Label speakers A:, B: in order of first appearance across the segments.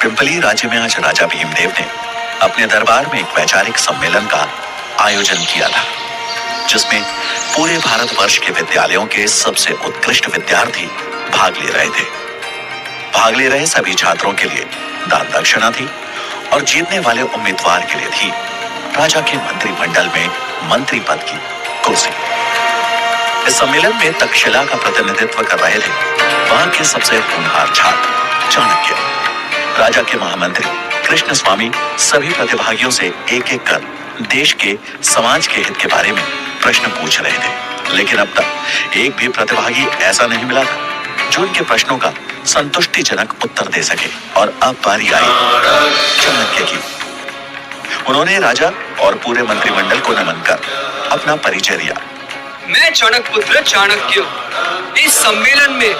A: Pimply राज्य में आज राजा भीमदेव ने अपने दरबार में एक वैचारिक सम्मेलन का आयोजन किया था, जिसमें पूरे भारतवर्ष के विद्यालयों के सबसे उत्कृष्ट विद्यार्थी भाग ले रहे थे। भाग ले रहे सभी छात्रों के लिए दान दक्षिणा थी और जीतने वाले उम्मीदवार के लिए थी राजा के मंत्रिमंडल में मंत्री पद की कुर्सी। इस सम्मेलन में तक्षशिला का प्रतिनिधित्व कर रहे थे वहां के सबसे होनहार छात्र चाणक्य। राजा के महामंत्री कृष्ण स्वामी सभी प्रतिभागियों से एक एक कर देश के समाज के हित के बारे में प्रश्न पूछ रहे थे, लेकिन अब तक एक भी प्रतिभागी ऐसा नहीं मिला था जो उनके प्रश्नों का संतुष्टिजनक उत्तर दे सके। और अब बारी आई चाणक्य की। उन्होंने राजा और पूरे मंत्रिमंडल को नमन कर अपना परिचय दिया।
B: मैं चाणक्य पुत्र चाणक्य इस सम्मेलन में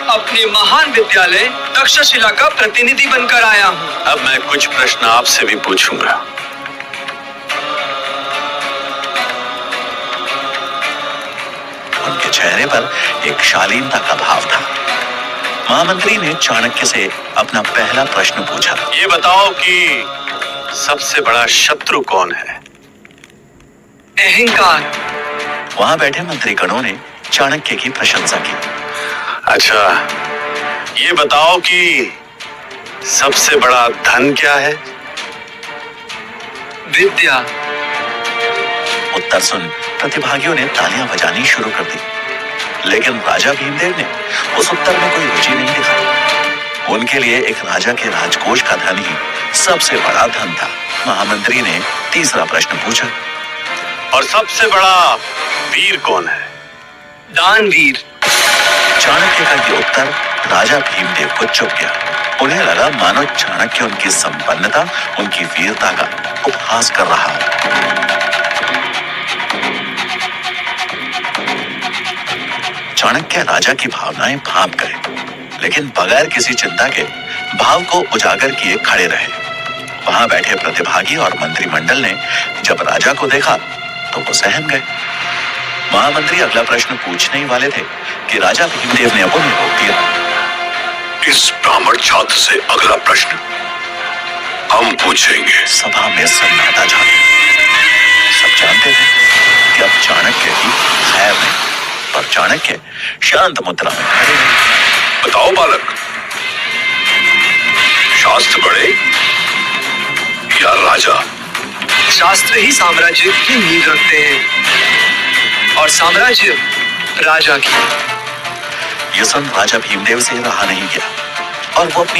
B: अपने महान विद्यालय तक्षशिला का प्रतिनिधि बनकर आया हूँ।
C: अब मैं कुछ प्रश्न आपसे भी पूछूंगा।
A: उनके चेहरे पर एक शालीनता का भाव था। महामंत्री ने चाणक्य से अपना पहला प्रश्न पूछा।
C: ये बताओ कि सबसे बड़ा शत्रु कौन है?
B: अहंकार।
A: वहां बैठे मंत्रीगणों ने चाणक्य की प्रशंसा की।
C: अच्छा, ये बताओ कि सबसे बड़ा धन क्या है?
B: विद्या।
A: उत्तर सुन प्रतिभागियों ने तालियां बजानी शुरू कर दी, लेकिन राजा भीमदेव ने उस उत्तर में कोई रुचि नहीं दिखाई। उनके लिए एक राजा के राजकोष का धन ही सबसे बड़ा धन था। महामंत्री ने तीसरा प्रश्न पूछा।
C: और सबसे बड़ा वीर कौन है?
B: दानवीर।
A: चाणक्य का ये उत्तर राजा भीमदेव को चुभ गया। उन्हें लगा मानो चाणक्य उनकी संपन्नता, उनकी वीरता का उपहास कर रहा है। चाणक्य राजा की भावनाएं भांप गए, लेकिन बगैर किसी चिंता के भाव को उजागर किए खड़े रहे। वहां बैठे प्रतिभागी और मंत्रिमंडल ने जब राजा को देखा तो वो सहम गए। महामंत्री अगला प्रश्न पूछने ही वाले थे कि राजा भीमदेव ने उन्हें रोक दिया।
C: इस ब्राह्मण छात्र से अगला प्रश्न हम पूछेंगे।
A: सभा में सन्नाटा छा गया। सब जानते थे कि अब चाणक्य की खैर नहीं, पर चाणक्य शांत मुद्रा में खड़े रहे।
C: बताओ बालक, शास्त्र बड़े या राजा?
B: शास्त्र ही साम्राज्य की नींव रखते हैं और साम्राज्य राजा की।
A: यह सुन राजा भीमदेव से रहा नहीं गया और वो अपनी